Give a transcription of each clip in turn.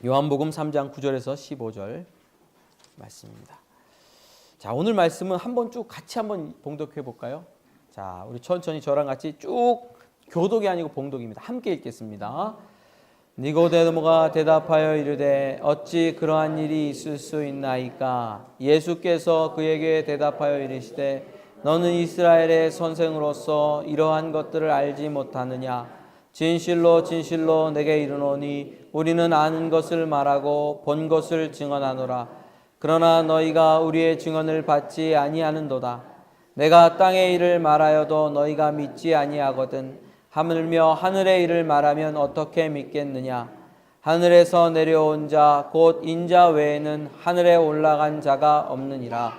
요한복음 3장 9절에서 15절 말씀입니다. 자, 오늘 말씀은 한번 쭉 같이 한번 봉독해 볼까요? 자, 우리 천천히 저랑 같이 쭉 교독이 아니고 봉독입니다. 함께 읽겠습니다. 니고데모가 대답하여 이르되 어찌 그러한 일이 있을 수 있나이까? 예수께서 그에게 대답하여 이르시되 너는 이스라엘의 선생으로서 이러한 것들을 알지 못하느냐? 진실로 진실로 내게 이르노니 우리는 아는 것을 말하고 본 것을 증언하노라. 그러나 너희가 우리의 증언을 받지 아니하는도다. 내가 땅의 일을 말하여도 너희가 믿지 아니하거든. 하물며 하늘의 일을 말하면 어떻게 믿겠느냐? 하늘에서 내려온 자 곧 인자 외에는 하늘에 올라간 자가 없느니라.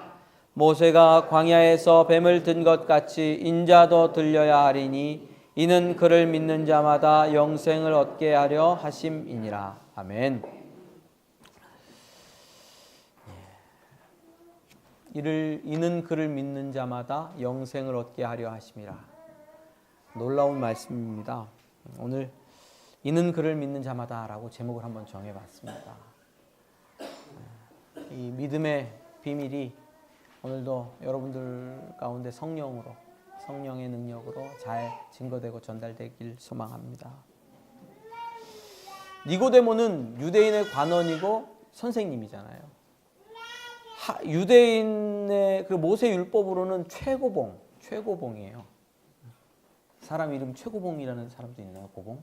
모세가 광야에서 뱀을 든 것 같이 인자도 들려야 하리니 이는 그를 믿는 자마다 영생을 얻게 하려 하심이니라. 아멘. 이는 그를 믿는 자마다 영생을 얻게 하려 하심이라. 놀라운 말씀입니다. 오늘 이는 그를 믿는 자마다라고 제목을 한번 정해봤습니다. 이 믿음의 비밀이 오늘도 여러분들 가운데 성령의 능력으로 잘 증거되고 전달되길 소망합니다. 니고데모는 유대인의 관원이고 선생님이잖아요. 유대인의 그 모세 율법으로는 최고봉이에요. 사람 이름 최고봉이라는 사람도 있나요? 고봉?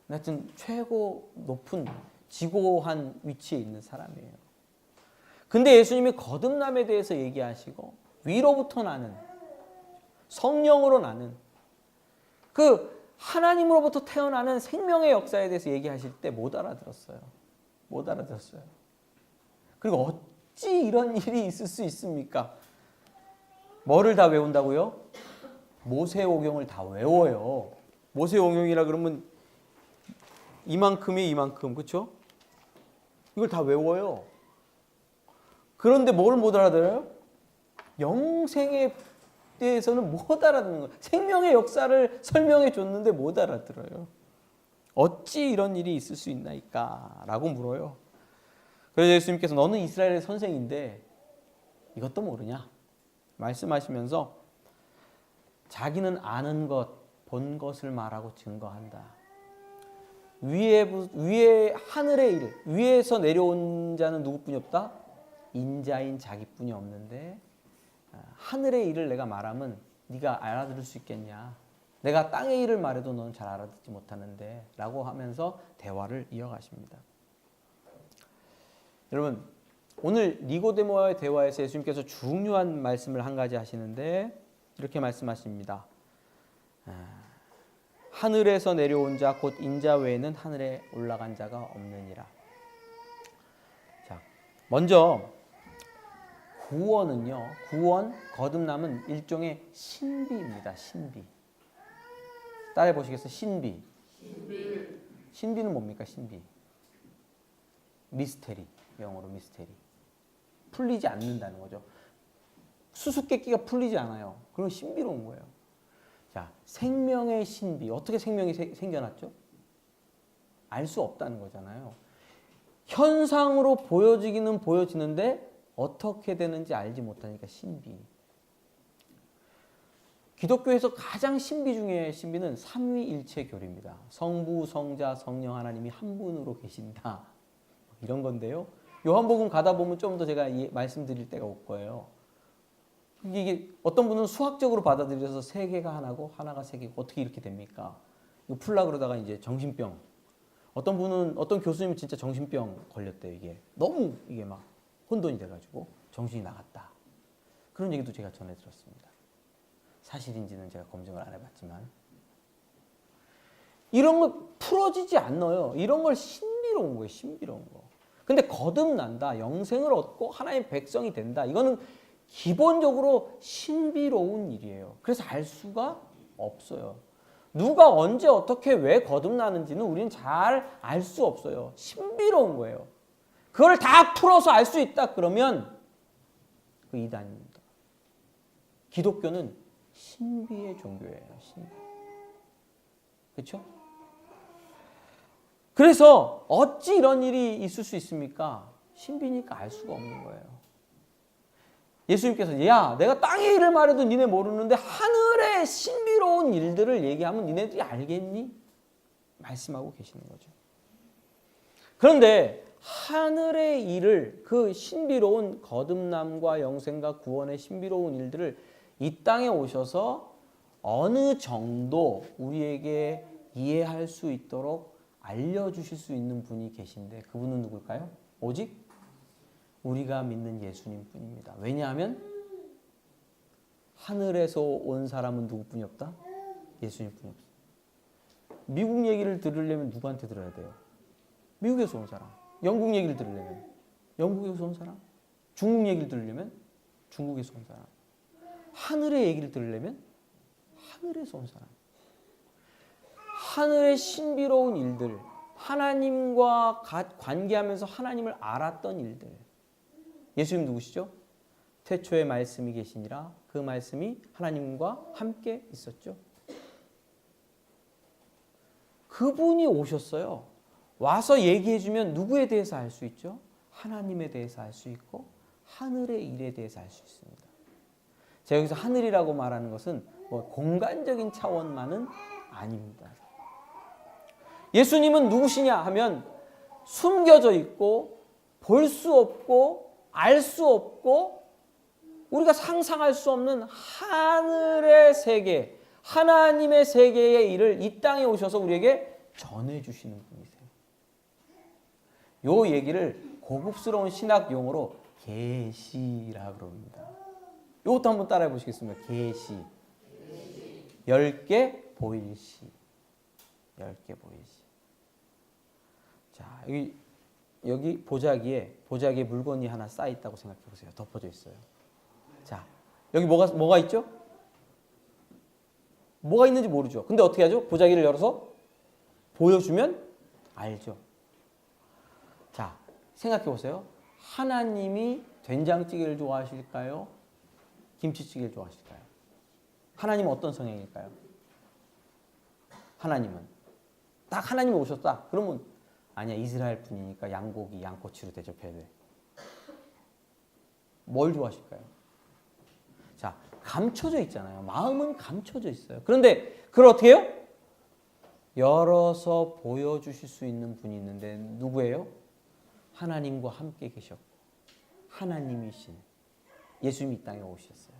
하여튼 최고 높은 지고한 위치에 있는 사람이에요. 근데 예수님이 거듭남에 대해서 얘기하시고 위로부터 나는 성령으로 나는 그 하나님으로부터 태어나는 생명의 역사에 대해서 얘기하실 때 못 알아들었어요. 그리고 어찌 이런 일이 있을 수 있습니까? 뭐를 다 외운다고요? 모세오경을 다 외워요. 모세오경이라 그러면 이만큼, 그렇죠? 이걸 다 외워요. 그런데 뭘 못 알아들어요? 영생에 대해서는 못 알아듣는 거예요. 생명의 역사를 설명해 줬는데 못 알아들어요. 어찌 이런 일이 있을 수 있나이까? 라고 물어요. 그래서 예수님께서 너는 이스라엘의 선생인데 이것도 모르냐? 말씀하시면서 자기는 아는 것, 본 것을 말하고 증거한다. 위에 하늘의 일, 위에서 내려온 자는 누구뿐이 없다? 인자인 자기뿐이 없는데 하늘의 일을 내가 말하면 네가 알아들을 수 있겠냐? 내가 땅의 일을 말해도 너는 잘 알아듣지 못하는데 라고 하면서 대화를 이어가십니다. 여러분, 오늘 니고데모와의 대화에서 예수님께서 중요한 말씀을 한 가지 하시는데 이렇게 말씀하십니다. 하늘에서 내려온 자 곧 인자 외에는 하늘에 올라간 자가 없느니라. 자, 먼저 구원, 거듭남은 일종의 신비입니다. 신비. 따라해 보시겠어요? 신비. 신비는 뭡니까? 신비. 미스테리. 영어로 미스테리. 풀리지 않는다는 거죠. 수수께끼가 풀리지 않아요. 그럼 신비로운 거예요. 자, 생명의 신비. 어떻게 생명이 생겨났죠? 알 수 없다는 거잖아요. 현상으로 보여지기는 보여지는데 어떻게 되는지 알지 못하니까 신비. 기독교에서 가장 신비 중에 신비는 삼위일체 교리입니다. 성부, 성자, 성령 하나님이 한 분으로 계신다. 이런 건데요. 요한복음 가다 보면 좀 더 제가 말씀드릴 때가 올 거예요. 이게 어떤 분은 수학적으로 받아들여서 세 개가 하나고 하나가 세 개고 어떻게 이렇게 됩니까? 이거 풀라 그러다가 이제 정신병. 어떤 교수님은 진짜 정신병 걸렸대요. 이게 막 혼돈이 돼가지고 정신이 나갔다. 그런 얘기도 제가 전해 들었습니다. 사실인지는 제가 검증을 안 해봤지만 이런 거 풀어지지 않아요. 이런 걸 신비로운 거예요. 신비로운 거. 근데 거듭난다. 영생을 얻고 하나님의 백성이 된다. 이거는 기본적으로 신비로운 일이에요. 그래서 알 수가 없어요. 누가 언제 어떻게 왜 거듭나는지는 우리는 잘 알 수 없어요. 신비로운 거예요. 그걸 다 풀어서 알 수 있다 그러면 그 이단입니다. 기독교는 신비의 종교예요. 신비. 그렇죠? 그래서 어찌 이런 일이 있을 수 있습니까? 신비니까 알 수가 없는 거예요. 예수님께서 야, 내가 땅의 일을 말해도 니네 모르는데 하늘의 신비로운 일들을 얘기하면 니네들이 알겠니? 말씀하고 계시는 거죠. 그런데 하늘의 일을, 그 신비로운 거듭남과 영생과 구원의 신비로운 일들을 이 땅에 오셔서 어느 정도 우리에게 이해할 수 있도록 알려주실 수 있는 분이 계신데 그분은 누굴까요? 오직 우리가 믿는 예수님 뿐입니다. 왜냐하면 하늘에서 온 사람은 누구뿐이 없다? 예수님 뿐이 없어요. 미국 얘기를 들으려면 누구한테 들어야 돼요? 미국에서 온 사람. 영국 얘기를 들으려면 영국에서 온 사람. 중국 얘기를 들으려면 중국에서 온 사람. 하늘의 얘기를 들으려면 하늘에서 온 사람. 하늘의 신비로운 일들, 하나님과 관계하면서 하나님을 알았던 일들. 예수님 누구시죠? 태초에 말씀이 계시니라. 그 말씀이 하나님과 함께 있었죠. 그분이 오셨어요. 와서 얘기해주면 누구에 대해서 알 수 있죠? 하나님에 대해서 알 수 있고 하늘의 일에 대해서 알 수 있습니다. 제가 여기서 하늘이라고 말하는 것은 뭐 공간적인 차원만은 아닙니다. 예수님은 누구시냐 하면 숨겨져 있고 볼 수 없고 알 수 없고 우리가 상상할 수 없는 하늘의 세계, 하나님의 세계의 일을 이 땅에 오셔서 우리에게 전해주시는 분이세요. 요 얘기를 고급스러운 신학 용어로 계시라 그럽니다. 이것도 한번 따라해 보시겠습니다. 계시. 10개 보일 시. 10개 보일 시. 자, 여기 보자기에 물건이 하나 쌓여 있다고 생각해 보세요. 덮어져 있어요. 자, 여기 뭐가 있죠? 뭐가 있는지 모르죠. 근데 어떻게 하죠? 보자기를 열어서 보여주면 알죠. 자, 생각해 보세요. 하나님이 된장찌개를 좋아하실까요? 김치찌개를 좋아하실까요? 하나님은 어떤 성향일까요? 하나님은 딱 하나님이 오셨다. 그러면 아니야, 이스라엘 분이니까 양고기, 양꼬치로 대접해야 돼. 뭘 좋아하실까요? 자, 감춰져 있잖아요. 마음은 감춰져 있어요. 그런데 그걸 어떻게 해요? 열어서 보여주실 수 있는 분이 있는데 누구예요? 하나님과 함께 계셨고 하나님이신 예수님이 이 땅에 오셨어요.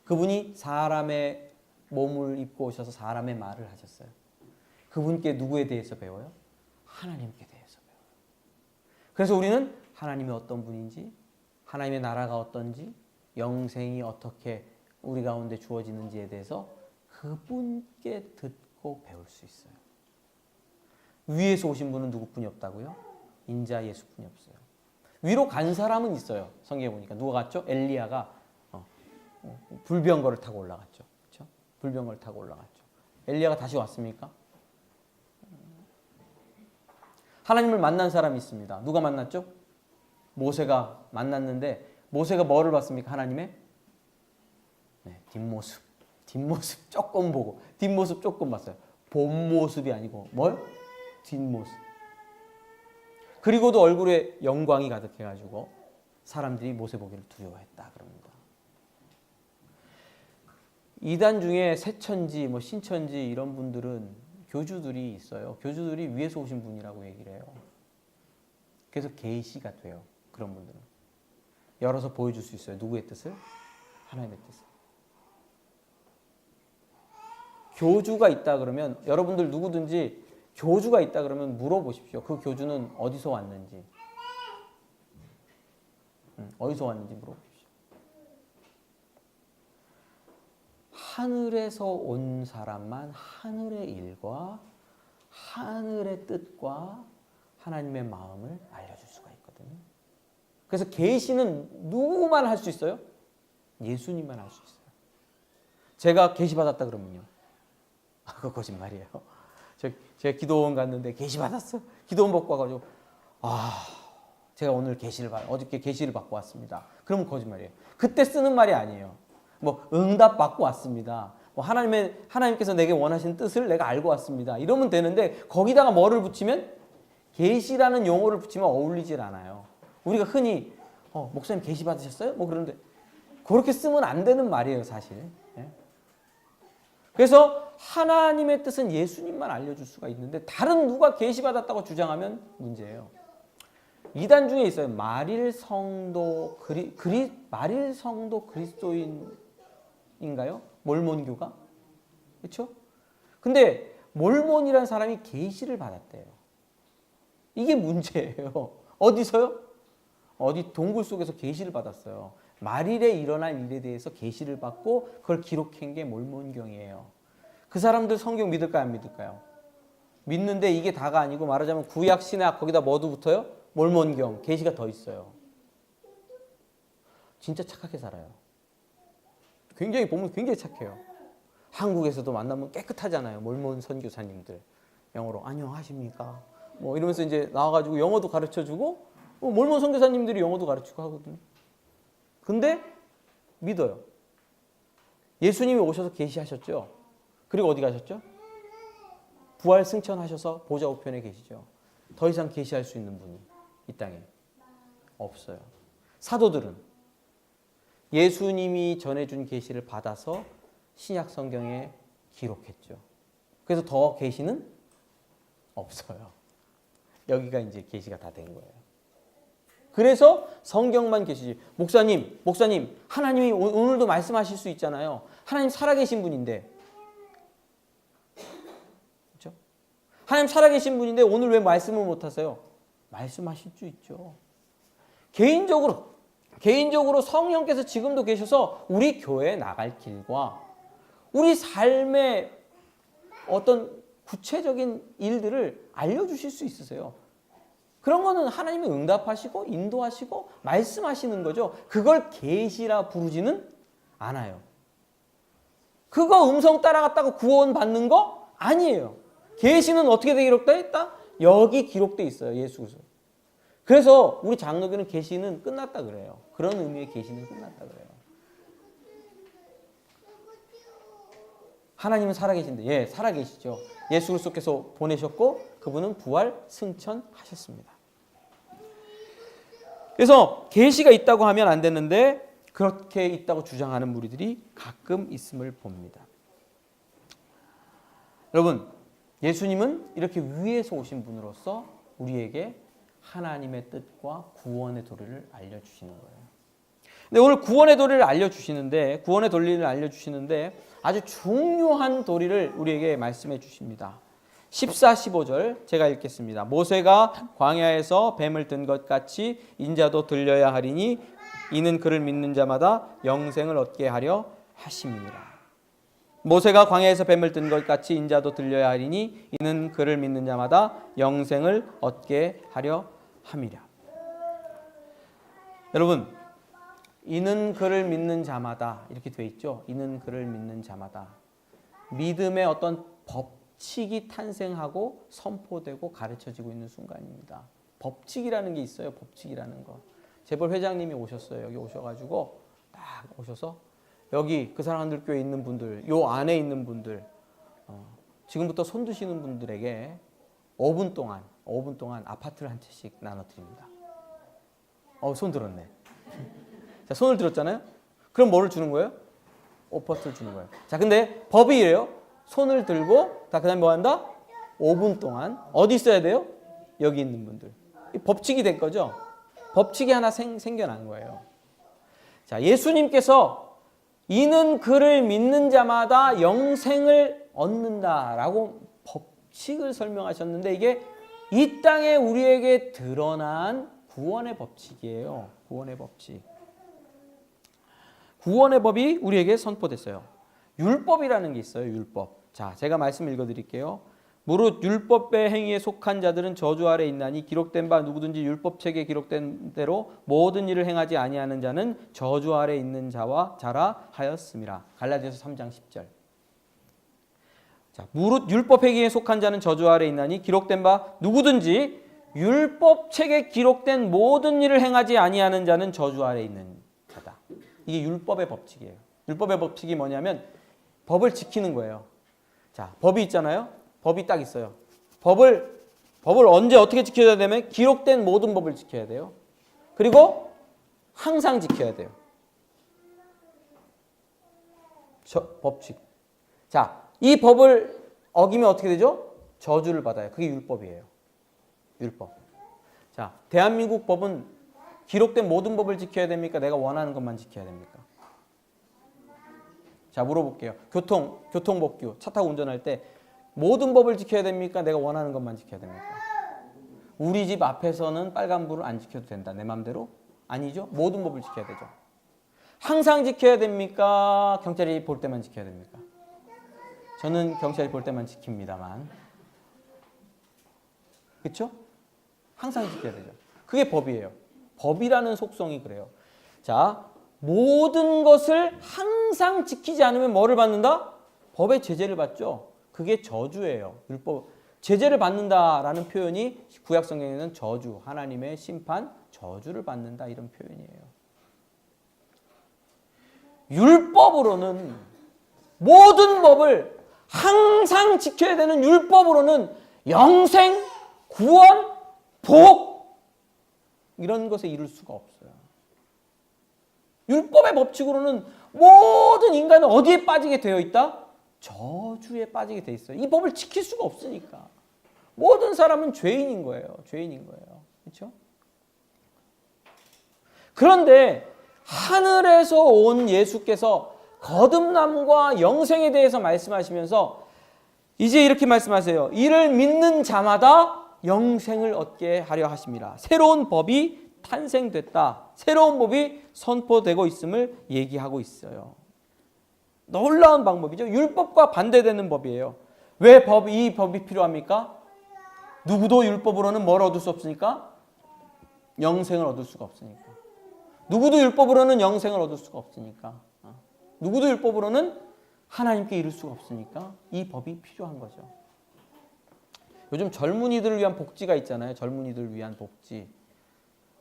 그분이 사람의 몸을 입고 오셔서 사람의 말을 하셨어요. 그분께 누구에 대해서 배워요? 하나님께 대해서 배워요. 그래서 우리는 하나님이 어떤 분인지, 하나님의 나라가 어떤지, 영생이 어떻게 우리 가운데 주어지는지에 대해서 그분께 듣고 배울 수 있어요. 위에서 오신 분은 누구뿐이 없다고요? 인자 예수뿐이 없어요. 위로 간 사람은 있어요. 성경에 보니까 누가 갔죠? 엘리야가 불병거를 타고 올라갔죠. 그렇죠? 불병거를 타고 올라갔죠. 엘리야가 다시 왔습니까? 하나님을 만난 사람이 있습니다. 누가 만났죠? 모세가 만났는데 모세가 뭐를 봤습니까? 하나님의 뒷모습. 뒷모습 조금 보고 뒷모습 조금 봤어요. 본 모습이 아니고 뭘? 뒷모습. 그리고도 얼굴에 영광이 가득해가지고 사람들이 모세 보기를 두려워했다 그럽니다. 이단 중에 새천지, 신천지 이런 분들은 교주들이 있어요. 교주들이 위에서 오신 분이라고 얘기를 해요. 그래서 계시가 돼요. 그런 분들은. 열어서 보여줄 수 있어요. 누구의 뜻을? 하나님의 뜻을. 교주가 있다 그러면 여러분들 누구든지 교주가 있다 그러면 물어보십시오. 그 교주는 어디서 왔는지. 어디서 왔는지 물어보십시오. 하늘에서 온 사람만 하늘의 일과 하늘의 뜻과 하나님의 마음을 알려줄 수가 있거든요. 그래서 계시는 누구만 할 수 있어요? 예수님만 할 수 있어요. 제가 계시 받았다 그러면요. 그거 거짓말이에요. 제가 기도원 갔는데 계시 받았어. 기도원 받고 와가지고 제가 오늘 어저께 계시를 받고 왔습니다. 그러면 거짓말이에요. 그때 쓰는 말이 아니에요. 응답 받고 왔습니다. 하나님께서 내게 원하시는 뜻을 내가 알고 왔습니다. 이러면 되는데 거기다가 뭐를 붙이면 계시라는 용어를 붙이면 어울리질 않아요. 우리가 흔히 목사님 계시 받으셨어요? 뭐 그런데 그렇게 쓰면 안 되는 말이에요, 사실. 예? 그래서 하나님의 뜻은 예수님만 알려줄 수가 있는데 다른 누가 계시 받았다고 주장하면 문제예요. 이단 중에 있어요. 마릴 성도 그리스도인인가요? 몰몬교가? 그렇죠? 근데 몰몬이라는 사람이 계시를 받았대요. 이게 문제예요. 어디서요? 어디 동굴 속에서 계시를 받았어요. 말일에 일어날 일에 대해서 계시를 받고 그걸 기록한 게 몰몬경이에요. 그 사람들 성경 믿을까요? 안 믿을까요? 믿는데 이게 다가 아니고 말하자면 구약 신약 거기다 뭐도 붙어요? 몰몬경, 계시가 더 있어요. 진짜 착하게 살아요. 굉장히 보면 굉장히 착해요. 한국에서도 만나면 깨끗하잖아요. 몰몬 선교사님들. 영어로 안녕하십니까? 뭐 이러면서 이제 나와가지고 영어도 가르쳐주고 몰몬 선교사님들이 영어도 가르치고 하거든요. 근데 믿어요. 예수님이 오셔서 계시하셨죠. 그리고 어디 가셨죠? 부활 승천하셔서 보좌 우편에 계시죠. 더 이상 계시할 수 있는 분이 이 땅에 없어요. 사도들은 예수님이 전해준 계시를 받아서 신약 성경에 기록했죠. 그래서 더 계시는 없어요. 여기가 이제 계시가 다 된 거예요. 그래서 성경만 계시지. 목사님, 하나님이 오늘도 말씀하실 수 있잖아요. 하나님 살아계신 분인데, 그렇죠? 하나님 살아계신 분인데 오늘 왜 말씀을 못 하세요? 말씀하실 수 있죠. 개인적으로 성령께서 지금도 계셔서 우리 교회에 나갈 길과 우리 삶의 어떤 구체적인 일들을 알려주실 수 있으세요. 그런 거는 하나님이 응답하시고 인도하시고 말씀하시는 거죠. 그걸 계시라 부르지는 않아요. 그거 음성 따라갔다가 구원받는 거 아니에요. 계시는 어떻게 기록되어 있다? 여기 기록되어 있어요. 예수께서. 그래서 우리 장로교는 계시는 끝났다 그래요. 그런 의미의 계시는 끝났다 그래요. 하나님은 살아계신데, 예, 살아계시죠. 예수 그리스도께서 보내셨고 그분은 부활 승천하셨습니다. 그래서 계시가 있다고 하면 안 되는데 그렇게 있다고 주장하는 무리들이 가끔 있음을 봅니다. 여러분, 예수님은 이렇게 위에서 오신 분으로서 우리에게 하나님의 뜻과 구원의 도리를 알려주시는 거예요. 근데 오늘 구원의 도리를 알려주시는데 아주 중요한 도리를 우리에게 말씀해 주십니다. 14, 15절 제가 읽겠습니다. 모세가 광야에서 뱀을 든 것 같이 인자도 들려야 하리니 이는 그를 믿는 자마다 영생을 얻게 하려 하심이니라. 모세가 광야에서 뱀을 든 것 같이 인자도 들려야 하리니 이는 그를 믿는 자마다 영생을 얻게 하려 함이라. 여러분, 이는 그를 믿는 자마다 이렇게 돼 있죠. 이는 그를 믿는 자마다. 믿음의 어떤 법칙이 탄생하고 선포되고 가르쳐지고 있는 순간입니다. 법칙이라는 게 있어요. 법칙이라는 거. 재벌 회장님이 오셨어요. 여기 오셔가지고 딱 오셔서 여기 그 사랑하는 교회에 있는 분들, 요 안에 있는 분들, 지금부터 손 드시는 분들에게 5분 동안 아파트를 한 채씩 나눠드립니다. 손 들었네. 자, 손을 들었잖아요. 그럼 뭐를 주는 거예요? 오퍼트를 주는 거예요. 자, 근데 법이 이래요. 손을 들고 그 다음에 뭐 한다? 5분 동안 어디 있어야 돼요? 여기 있는 분들. 법칙이 된 거죠. 법칙이 하나 생겨난 거예요. 자, 예수님께서 이는 그를 믿는 자마다 영생을 얻는다라고 법칙을 설명하셨는데 이게 이 땅에 우리에게 드러난 구원의 법칙이에요. 구원의 법칙. 구원의 법이 우리에게 선포됐어요. 율법이라는 게 있어요. 율법. 자, 제가 말씀 읽어드릴게요. 무릇 율법의 행위에 속한 자들은 저주 아래 있나니 기록된 바 누구든지 율법책에 기록된 대로 모든 일을 행하지 아니하는 자는 저주 아래 있는 자라 하였음이라. 갈라디아서 3장 10절. 자, 무릇 율법 행위에 속한 자는 저주 아래 있나니 기록된 바 누구든지 율법책에 기록된 모든 일을 행하지 아니하는 자는 저주 아래 있는 자다. 이게 율법의 법칙이에요. 율법의 법칙이 뭐냐면 법을 지키는 거예요. 자, 법이 있잖아요. 법이 딱 있어요. 법을 언제 어떻게 지켜야 되냐면 기록된 모든 법을 지켜야 돼요. 그리고 항상 지켜야 돼요. 법칙. 자, 이 법을 어기면 어떻게 되죠? 저주를 받아요. 그게 율법이에요. 율법. 자, 대한민국 법은 기록된 모든 법을 지켜야 됩니까? 내가 원하는 것만 지켜야 됩니까? 자, 물어볼게요. 교통법규, 차 타고 운전할 때 모든 법을 지켜야 됩니까? 내가 원하는 것만 지켜야 됩니까? 우리 집 앞에서는 빨간불을 안 지켜도 된다. 내 맘대로? 아니죠. 모든 법을 지켜야 되죠. 항상 지켜야 됩니까? 경찰이 볼 때만 지켜야 됩니까? 저는 경찰이 볼 때만 지킵니다만. 그렇죠? 항상 지켜야 되죠. 그게 법이에요. 법이라는 속성이 그래요. 자, 모든 것을 항상 지키지 않으면 뭐를 받는다? 법의 제재를 받죠. 그게 저주예요. 율법. 제재를 받는다라는 표현이 구약 성경에는 저주, 하나님의 심판, 저주를 받는다 이런 표현이에요. 율법으로는 모든 법을 항상 지켜야 되는 율법으로는 영생, 구원, 복 이런 것에 이룰 수가 없어요. 율법의 법칙으로는 모든 인간은 어디에 빠지게 되어 있다? 저주에 빠지게 돼 있어요. 이 법을 지킬 수가 없으니까. 모든 사람은 죄인인 거예요. 죄인인 거예요. 그렇죠? 그런데 하늘에서 온 예수께서 거듭남과 영생에 대해서 말씀하시면서 이제 이렇게 말씀하세요. 이를 믿는 자마다 영생을 얻게 하려 하심이라. 새로운 법이 탄생됐다. 새로운 법이 선포되고 있음을 얘기하고 있어요. 놀라운 방법이죠. 율법과 반대되는 법이에요. 왜 이 법이 필요합니까? 누구도 율법으로는 뭘 얻을 수 없으니까? 영생을 얻을 수가 없으니까. 누구도 율법으로는 영생을 얻을 수가 없으니까. 누구도 율법으로는 하나님께 이룰 수가 없으니까 이 법이 필요한 거죠. 요즘 젊은이들을 위한 복지가 있잖아요. 젊은이들을 위한 복지.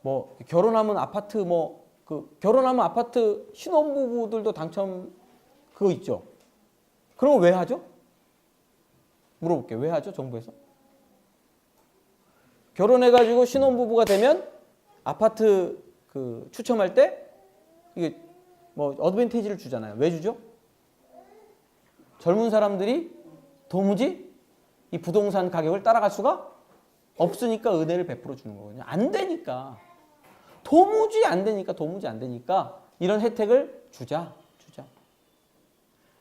뭐 결혼하면 아파트 결혼하면 아파트 신혼부부들도 당첨 그거 있죠. 그럼 왜 하죠? 물어볼게요. 왜 하죠? 정부에서? 결혼해가지고 신혼부부가 되면 아파트 추첨할 때 이게 뭐 어드밴티지를 주잖아요. 왜 주죠? 젊은 사람들이 도무지 이 부동산 가격을 따라갈 수가 없으니까 은혜를 베풀어 주는 거거든요. 안 되니까. 도무지 안 되니까 이런 혜택을 주자.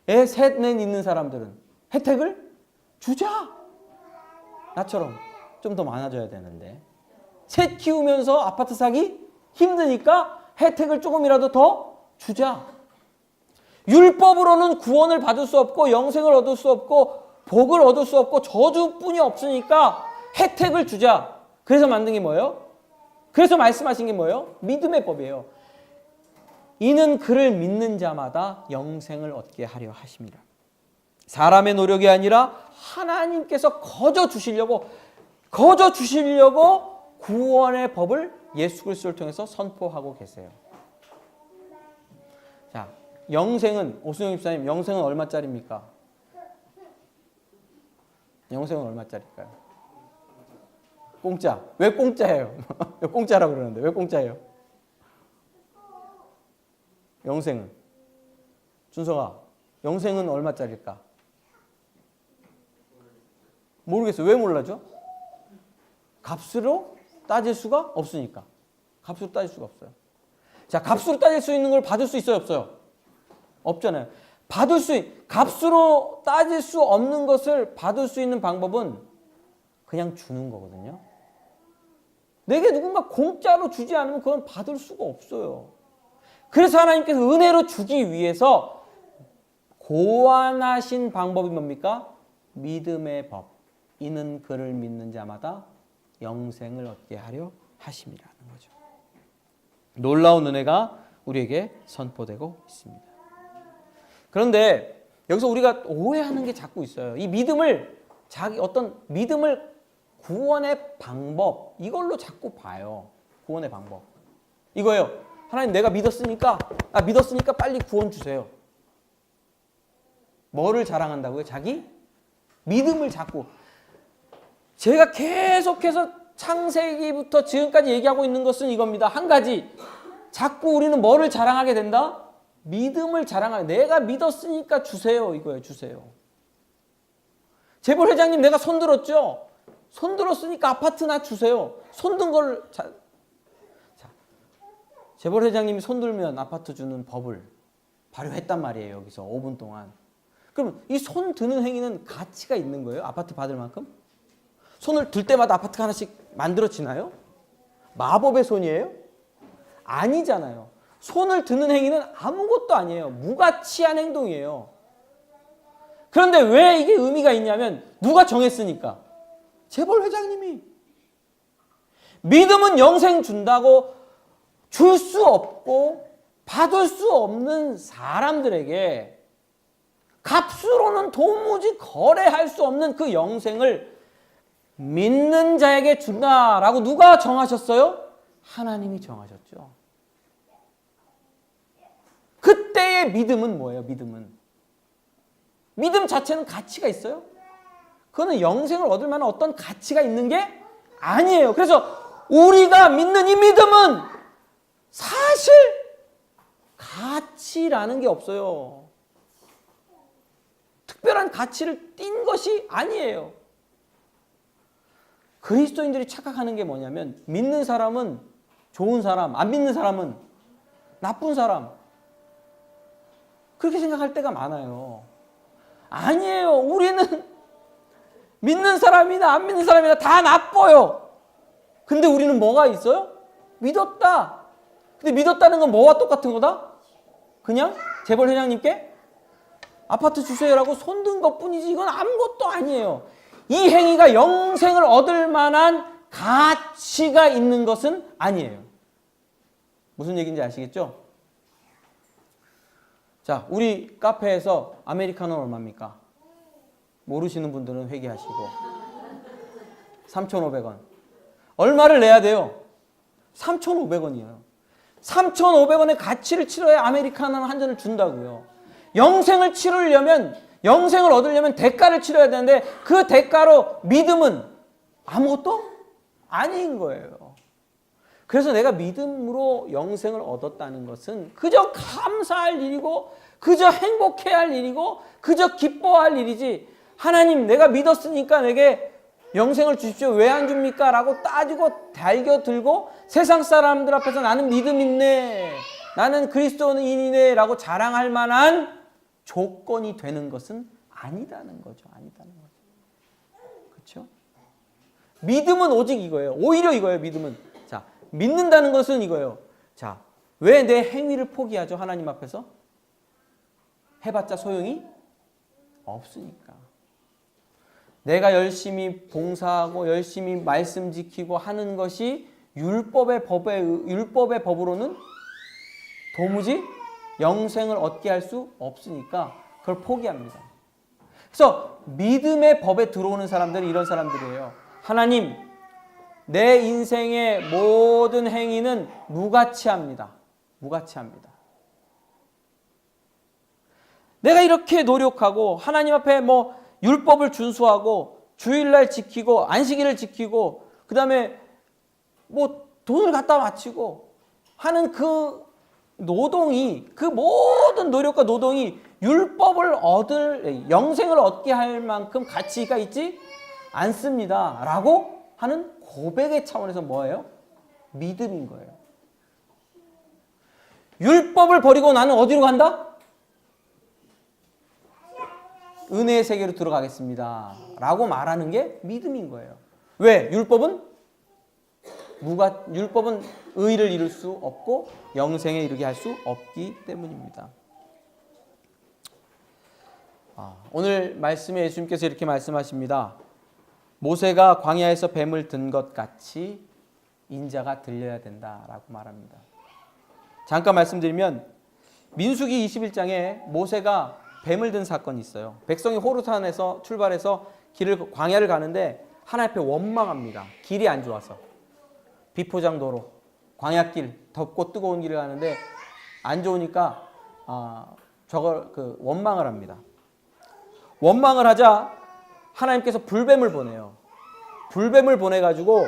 애 셋 넷 있는 사람들은 혜택을 주자. 나처럼 좀 더 많아져야 되는데 셋 키우면서 아파트 사기 힘드니까 혜택을 조금이라도 더 주자. 율법으로는 구원을 받을 수 없고 영생을 얻을 수 없고 복을 얻을 수 없고 저주뿐이 없으니까 혜택을 주자. 그래서 만든 게 뭐예요? 그래서 말씀하신 게 뭐예요? 믿음의 법이에요. 이는 그를 믿는 자마다 영생을 얻게 하려 하심이라. 사람의 노력이 아니라 하나님께서 거저 주시려고 구원의 법을 예수 그리스도를 통해서 선포하고 계세요. 자, 영생은 오순영 집사님, 영생은 얼마짜리입니까? 영생은 얼마짜리일까요? 공짜. 왜 공짜예요? 공짜라고 그러는데 왜 공짜예요? 영생은? 준성아, 영생은 얼마짜리일까? 모르겠어요. 왜 몰라죠? 값으로 따질 수가 없으니까. 값으로 따질 수가 없어요. 자, 값으로 따질 수 있는 걸 받을 수 있어요, 없어요? 없잖아요. 값으로 따질 수 없는 것을 받을 수 있는 방법은 그냥 주는 거거든요. 내게 누군가 공짜로 주지 않으면 그건 받을 수가 없어요. 그래서 하나님께서 은혜로 주기 위해서 고안하신 방법이 뭡니까? 믿음의 법. 이는 그를 믿는 자마다 영생을 얻게 하려 하심이라는 거죠. 놀라운 은혜가 우리에게 선포되고 있습니다. 그런데 여기서 우리가 오해하는 게 자꾸 있어요. 이 믿음을 어떤 믿음을 구원의 방법 이걸로 자꾸 봐요. 구원의 방법 이거예요. 하나님 내가 믿었으니까 빨리 구원 주세요. 뭐를 자랑한다고요? 자기 믿음을 자꾸. 제가 계속해서 창세기부터 지금까지 얘기하고 있는 것은 이겁니다. 한 가지. 자꾸 우리는 뭐를 자랑하게 된다? 믿음을 자랑하게. 내가 믿었으니까 주세요. 이거예요. 주세요. 재벌 회장님 내가 손들었죠? 손들었으니까 아파트나 주세요. 손든 걸. 자, 재벌 회장님이 손들면 아파트 주는 법을 발효했단 말이에요. 여기서 5분 동안. 그럼 이 손 드는 행위는 가치가 있는 거예요? 아파트 받을 만큼? 손을 들 때마다 아파트 하나씩 만들어지나요? 마법의 손이에요? 아니잖아요. 손을 드는 행위는 아무것도 아니에요. 무가치한 행동이에요. 그런데 왜 이게 의미가 있냐면 누가 정했으니까? 재벌 회장님이. 믿음은 영생 준다고 줄 수 없고 받을 수 없는 사람들에게 값으로는 도무지 거래할 수 없는 그 영생을 믿는 자에게 준다라고 누가 정하셨어요? 하나님이 정하셨죠. 그때의 믿음은 뭐예요? 믿음 자체는 가치가 있어요? 그거는 영생을 얻을 만한 어떤 가치가 있는 게 아니에요. 그래서 우리가 믿는 이 믿음은 사실 가치라는 게 없어요. 특별한 가치를 띈 것이 아니에요. 그리스도인들이 착각하는 게 뭐냐면 믿는 사람은 좋은 사람, 안 믿는 사람은 나쁜 사람. 그렇게 생각할 때가 많아요. 아니에요. 우리는 믿는 사람이나 안 믿는 사람이나 다 나빠요. 근데 우리는 뭐가 있어요? 믿었다. 근데 믿었다는 건 뭐와 똑같은 거다? 그냥 재벌 회장님께 아파트 주세요라고 손든 것뿐이지 이건 아무것도 아니에요. 이 행위가 영생을 얻을 만한 가치가 있는 것은 아니에요. 무슨 얘기인지 아시겠죠? 자, 우리 카페에서 아메리카노는 얼마입니까? 모르시는 분들은 회개하시고 3,500원. 얼마를 내야 돼요? 3,500원이에요. 3,500원의 가치를 치러야 아메리카노 한 잔을 준다고요. 영생을 치르려면, 영생을 얻으려면 대가를 치러야 되는데 그 대가로 믿음은 아무것도 아닌 거예요. 그래서 내가 믿음으로 영생을 얻었다는 것은 그저 감사할 일이고 그저 행복해야 할 일이고 그저 기뻐할 일이지, 하나님 내가 믿었으니까 내게 영생을 주십시오. 왜 안 줍니까? 라고 따지고 달겨들고 세상 사람들 앞에서 나는 믿음 있네, 나는 그리스도인이네 라고 자랑할 만한 조건이 되는 것은 아니다는 거죠. 그렇죠? 믿음은 오직 이거예요. 오히려 이거예요. 믿음은. 자, 믿는다는 것은 이거예요. 자, 왜 내 행위를 포기하죠? 하나님 앞에서? 해봤자 소용이 없으니까. 내가 열심히 봉사하고 열심히 말씀 지키고 하는 것이 율법의 법으로는 도무지 영생을 얻게 할 수 없으니까 그걸 포기합니다. 그래서 믿음의 법에 들어오는 사람들은 이런 사람들이에요. 하나님, 내 인생의 모든 행위는 무가치합니다. 내가 이렇게 노력하고 하나님 앞에 율법을 준수하고 주일날 지키고 안식일을 지키고 그다음에 돈을 갖다 바치고 하는 그 노동이, 그 모든 노력과 노동이 율법을 영생을 얻게 할 만큼 가치가 있지 않습니다 라고 하는 고백의 차원에서 뭐예요? 믿음인 거예요. 율법을 버리고 나는 어디로 간다? 은혜의 세계로 들어가겠습니다 라고 말하는 게 믿음인 거예요. 왜? 율법은 의를 이룰 수 없고 영생에 이르게 할 수 없기 때문입니다. 오늘 말씀에 예수님께서 이렇게 말씀하십니다. 모세가 광야에서 뱀을 든 것 같이 인자가 들려야 된다라고 말합니다. 잠깐 말씀드리면 민수기 21장에 모세가 뱀을 든 사건이 있어요. 백성이 호르산에서 출발해서 광야를 가는데 하나님 앞에 원망합니다. 길이 안 좋아서. 비포장도로, 광야길, 덥고 뜨거운 길을 가는데 안 좋으니까 원망을 합니다. 원망을 하자 하나님께서 불뱀을 보내요. 불뱀을 보내가지고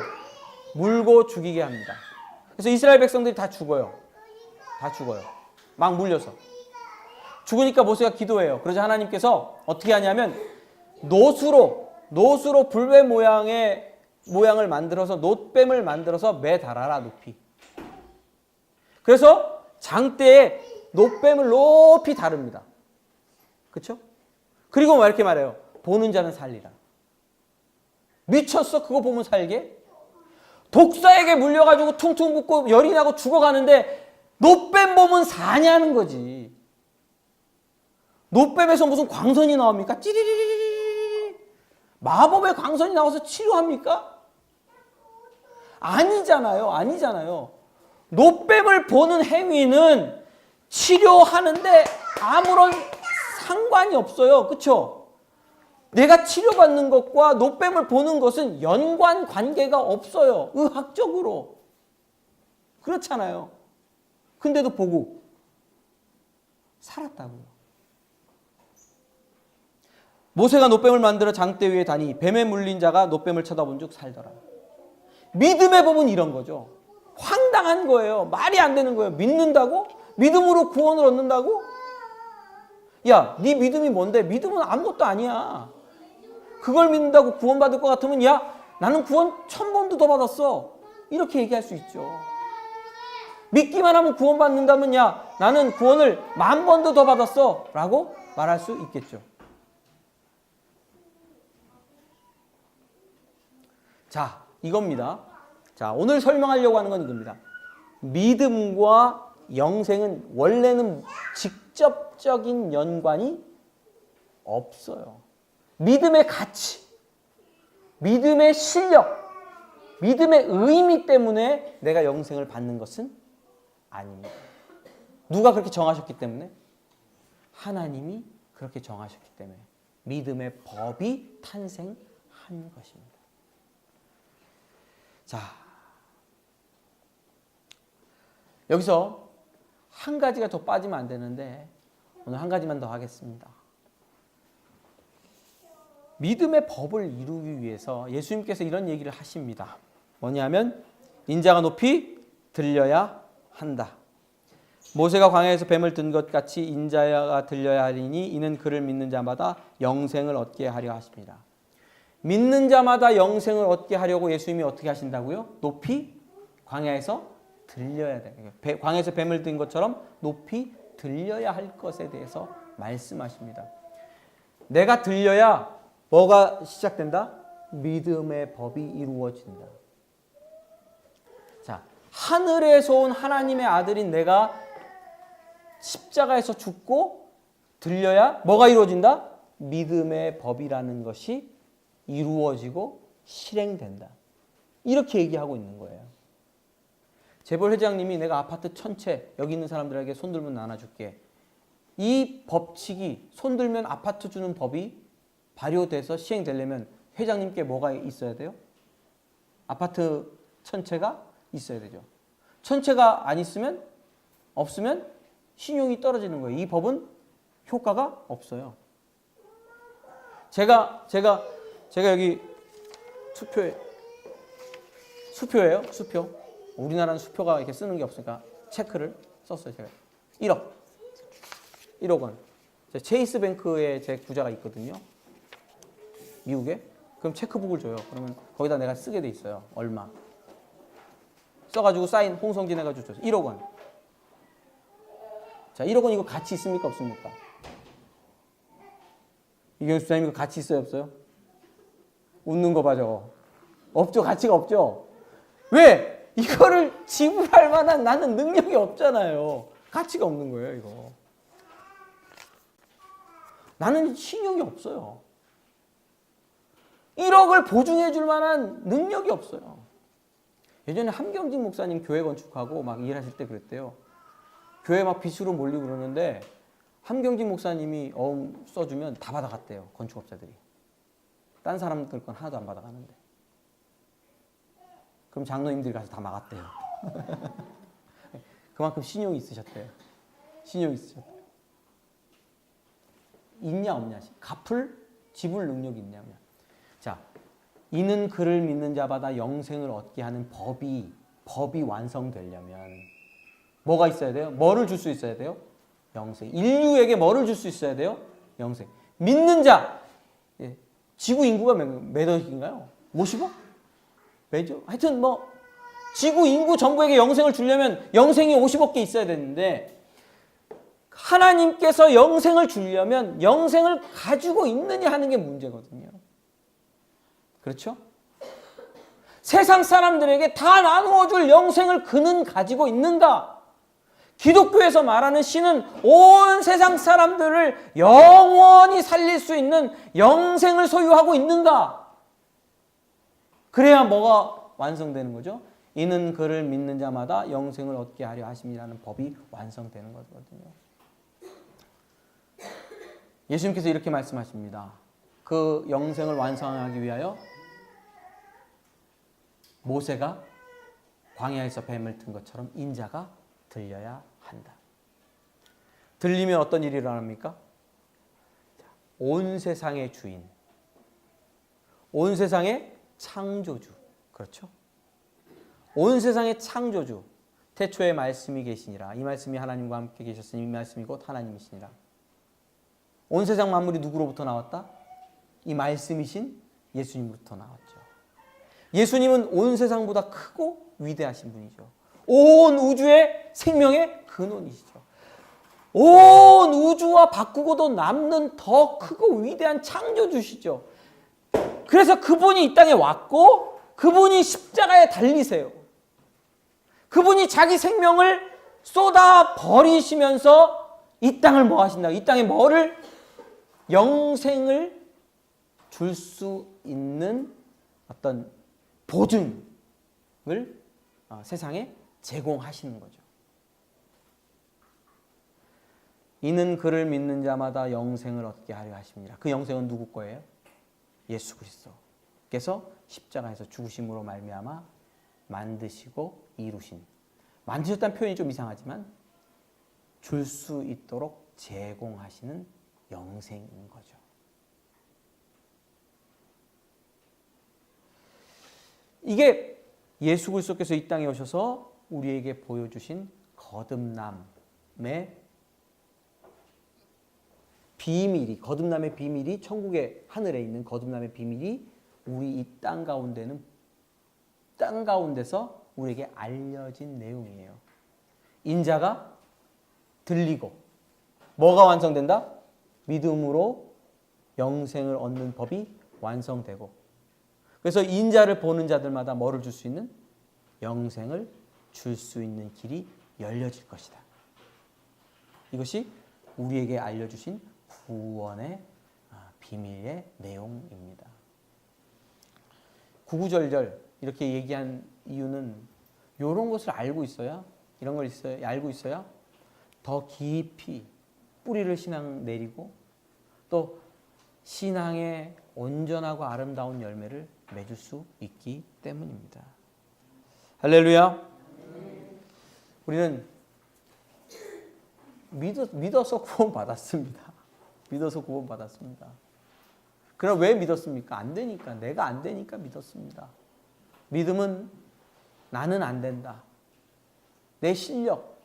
물고 죽이게 합니다. 그래서 이스라엘 백성들이 다 죽어요. 다 죽어요. 막 물려서. 죽으니까 모세가 기도해요. 그러자 하나님께서 어떻게 하냐면 노수로 불뱀 모양을 만들어서 놋뱀을 만들어서 매달아라 높이. 그래서 장대에 놋뱀을 높이 다릅니다. 그렇죠? 그리고 막 이렇게 말해요. 보는 자는 살리라. 미쳤어? 그거 보면 살게? 독사에게 물려가지고 퉁퉁 붓고 열이 나고 죽어가는데 놋뱀 보면 사냐는 거지. 놋뱀에서 무슨 광선이 나옵니까? 찌리리리리. 마법의 광선이 나와서 치료합니까? 아니잖아요. 놋뱀을 보는 행위는 치료하는데 아무런 상관이 없어요. 그렇죠? 내가 치료받는 것과 놋뱀을 보는 것은 연관 관계가 없어요. 의학적으로. 그렇잖아요. 근데도 보고 살았다고요. 모세가 놋뱀을 만들어 장대 위에 다니 뱀에 물린 자가 놋뱀을 쳐다본 즉 살더라. 믿음의 법은 이런 거죠. 황당한 거예요. 말이 안 되는 거예요. 믿는다고? 믿음으로 구원을 얻는다고? 야, 네 믿음이 뭔데? 믿음은 아무것도 아니야. 그걸 믿는다고 구원받을 것 같으면 야, 나는 구원 1000번도 더 받았어. 이렇게 얘기할 수 있죠. 믿기만 하면 구원받는다면 야, 나는 구원을 10,000번도 더 받았어. 라고 말할 수 있겠죠. 자, 이겁니다. 자, 오늘 설명하려고 하는 건 이겁니다. 믿음과 영생은 원래는 직접적인 연관이 없어요. 믿음의 가치, 믿음의 실력, 믿음의 의미 때문에 내가 영생을 받는 것은 아닙니다. 누가 그렇게 정하셨기 때문에? 하나님이 그렇게 정하셨기 때문에 믿음의 법이 탄생한 것입니다. 자, 여기서 한 가지가 더 빠지면 안 되는데 오늘 한 가지만 더 하겠습니다. 믿음의 법을 이루기 위해서 예수님께서 이런 얘기를 하십니다. 뭐냐면 인자가 높이 들려야 한다. 모세가 광야에서 뱀을 든 것 같이 인자가 들려야 하리니 이는 그를 믿는 자마다 영생을 얻게 하려 하십니다. 믿는 자마다 영생을 얻게 하려고 예수님이 어떻게 하신다고요? 높이 광야에서 들려야 돼요. 광야에서 뱀을 든 것처럼 높이 들려야 할 것에 대해서 말씀하십니다. 내가 들려야 뭐가 시작된다? 믿음의 법이 이루어진다. 자, 하늘에서 온 하나님의 아들인 내가 십자가에서 죽고 들려야 뭐가 이루어진다? 믿음의 법이라는 것이 이루어지고 실행된다. 이렇게 얘기하고 있는 거예요. 재벌 회장님이 내가 아파트 1000채 여기 있는 사람들에게 손들면 나눠줄게. 이 법칙이 손들면 아파트 주는 법이 발효돼서 시행되려면 회장님께 뭐가 있어야 돼요? 아파트 1000채가 있어야 되죠. 1000채가 안 있으면 없으면 신용이 떨어지는 거예요. 이 법은 효과가 없어요. 제가 여기 수표예요. 수표. 우리나라는 수표가 이렇게 쓰는 게 없으니까 체크를 썼어요. 제가 1억 원. 체이스뱅크에 제 구자가 있거든요. 미국에. 그럼 체크북을 줘요. 그러면 거기다 내가 쓰게 돼 있어요. 얼마. 써가지고 사인 홍성진 해가지고 줬어요. 1억 원. 자, 1억 원 이거 가치 있습니까? 없습니까? 이경수 수장님 이거 가치 있어요? 없어요? 웃는 거 봐, 저거. 없죠. 가치가 없죠. 왜? 이거를 지불할 만한 나는 능력이 없잖아요. 가치가 없는 거예요, 이거. 나는 신용이 없어요. 1억을 보증해 줄 만한 능력이 없어요. 예전에 함경진 목사님 교회 건축하고 막 일하실 때 그랬대요. 교회 막 빚으로 몰리고 그러는데 함경진 목사님이 써주면 다 받아갔대요. 건축업자들이. 딴 사람들 건 하나도 안 받아가는데. 그럼 장로님들이 가서 다 막았대요. 그만큼 신용이 있으셨대요. 신용이 있으셨대요. 있냐 없냐. 갚을 지불 능력이 있냐면, 자, 이는 그를 믿는 자마다 영생을 얻게 하는 법이 완성되려면 뭐가 있어야 돼요? 뭐를 줄 수 있어야 돼요? 영생. 인류에게 뭐를 줄 수 있어야 돼요? 영생. 믿는 자. 예. 지구 인구가 몇 억인가요? 50억? 매죠? 하여튼 뭐 지구 인구 전부에게 영생을 주려면 영생이 50억 개 있어야 되는데, 하나님께서 영생을 주려면 영생을 가지고 있느냐 하는 게 문제거든요. 그렇죠? 세상 사람들에게 다 나누어 줄 영생을 그는 가지고 있는가? 기독교에서 말하는 신은 온 세상 사람들을 영원히 살릴 수 있는 영생을 소유하고 있는가? 그래야 뭐가 완성되는 거죠? 이는 그를 믿는 자마다 영생을 얻게 하려 하심이라는 법이 완성되는 거거든요. 예수님께서 이렇게 말씀하십니다. 그 영생을 완성하기 위하여 모세가 광야에서 뱀을 튼 것처럼 인자가 들려야 한다. 들리면 어떤 일이 일어납니까? 온 세상의 주인, 온 세상의 창조주, 그렇죠? 온 세상의 창조주, 태초에 말씀이 계시니라. 이 말씀이 하나님과 함께 계셨으니 이 말씀이 곧 하나님이시니라. 온 세상 만물이 누구로부터 나왔다? 이 말씀이신 예수님으로부터 나왔죠. 예수님은 온 세상보다 크고 위대하신 분이죠. 온 우주의 생명의 근원이시죠. 온 우주와 바꾸고도 남는 더 크고 위대한 창조주시죠. 그래서 그분이 이 땅에 왔고 그분이 십자가에 달리세요. 그분이 자기 생명을 쏟아 버리시면서 이 땅을 뭐 하신다? 이 땅에 뭐를? 영생을 줄 수 있는 어떤 보증을 세상에 제공하시는 거죠. 이는 그를 믿는 자마다 영생을 얻게 하려 하십니다. 그 영생은 누구 거예요? 예수 그리스도께서 십자가에서 죽으심으로 말미암아 만드시고 이루신, 만드셨다는 표현이 좀 이상하지만 줄 수 있도록 제공하시는 영생인 거죠. 이게 예수 그리스도께서 이 땅에 오셔서 우리에게 보여주신 거듭남의 비밀이, 거듭남의 비밀이, 천국의 하늘에 있는 거듭남의 비밀이 우리 이 땅 가운데서 우리에게 알려진 내용이에요. 인자가 들리고 뭐가 완성된다? 믿음으로 영생을 얻는 법이 완성되고, 그래서 인자를 보는 자들마다 뭐를 줄 수 있는? 영생을 줄 수 있는 길이 열려질 것이다. 이것이 우리에게 알려주신 구원의 비밀의 내용입니다. 구구절절 이렇게 얘기한 이유는 이런 것을 알고 있어야, 이런 걸 알고 있어야 더 깊이 뿌리를 신앙 내리고 또 신앙의 온전하고 아름다운 열매를 맺을 수 있기 때문입니다. 할렐루야. 우리는 믿어서 구원받았습니다. 믿어서 구원받았습니다. 그럼 왜 믿었습니까? 안 되니까. 내가 안 되니까 믿었습니다. 믿음은 나는 안 된다. 내 실력,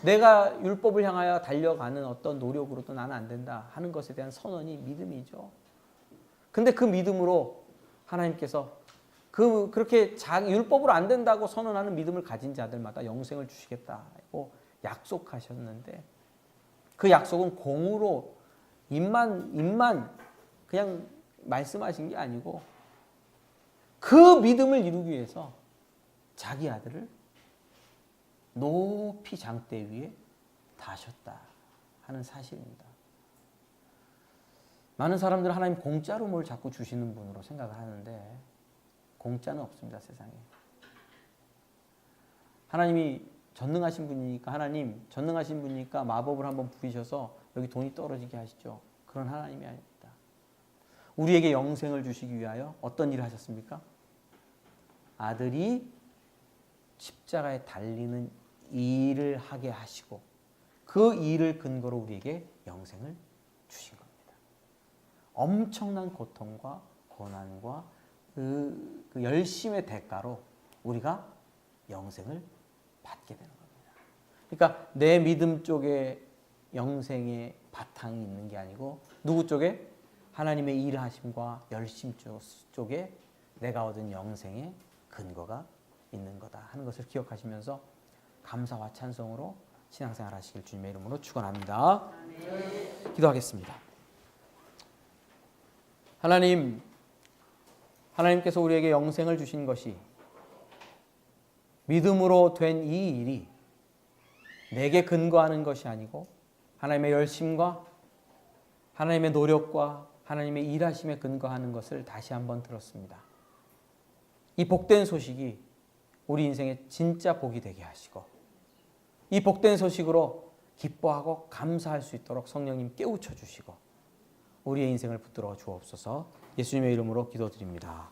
내가 율법을 향하여 달려가는 어떤 노력으로도 나는 안 된다 하는 것에 대한 선언이 믿음이죠. 근데 그 믿음으로 하나님께서 그렇게 율법으로 안 된다고 선언하는 믿음을 가진 자들마다 영생을 주시겠다고 약속하셨는데, 그 약속은 공으로 입만 그냥 말씀하신 게 아니고 그 믿음을 이루기 위해서 자기 아들을 높이 장대 위에 다셨다 하는 사실입니다. 많은 사람들은 하나님 공짜로 뭘 자꾸 주시는 분으로 생각을 하는데 공짜는 없습니다, 세상에. 하나님이 전능하신 분이니까, 하나님 전능하신 분이니까 마법을 한번 부리셔서 여기 돈이 떨어지게 하시죠. 그런 하나님이 아닙니다. 우리에게 영생을 주시기 위하여 어떤 일을 하셨습니까? 아들이 십자가에 달리는 일을 하게 하시고 그 일을 근거로 우리에게 영생을 주신 겁니다. 엄청난 고통과 고난과 그 열심의 대가로 우리가 영생을 받게 되는 겁니다. 그러니까 내 믿음 쪽에 영생의 바탕이 있는 게 아니고 누구 쪽에? 하나님의 일하심과 열심 쪽에 내가 얻은 영생의 근거가 있는 거다 하는 것을 기억하시면서 감사와 찬송으로 신앙생활 하시길 주님의 이름으로 축원합니다. 기도하겠습니다. 하나님께서 우리에게 영생을 주신 것이 믿음으로 된 이 일이 내게 근거하는 것이 아니고 하나님의 열심과 하나님의 노력과 하나님의 일하심에 근거하는 것을 다시 한번 들었습니다. 이 복된 소식이 우리 인생의 진짜 복이 되게 하시고 이 복된 소식으로 기뻐하고 감사할 수 있도록 성령님 깨우쳐 주시고 우리의 인생을 붙들어 주옵소서. 예수님의 이름으로 기도드립니다.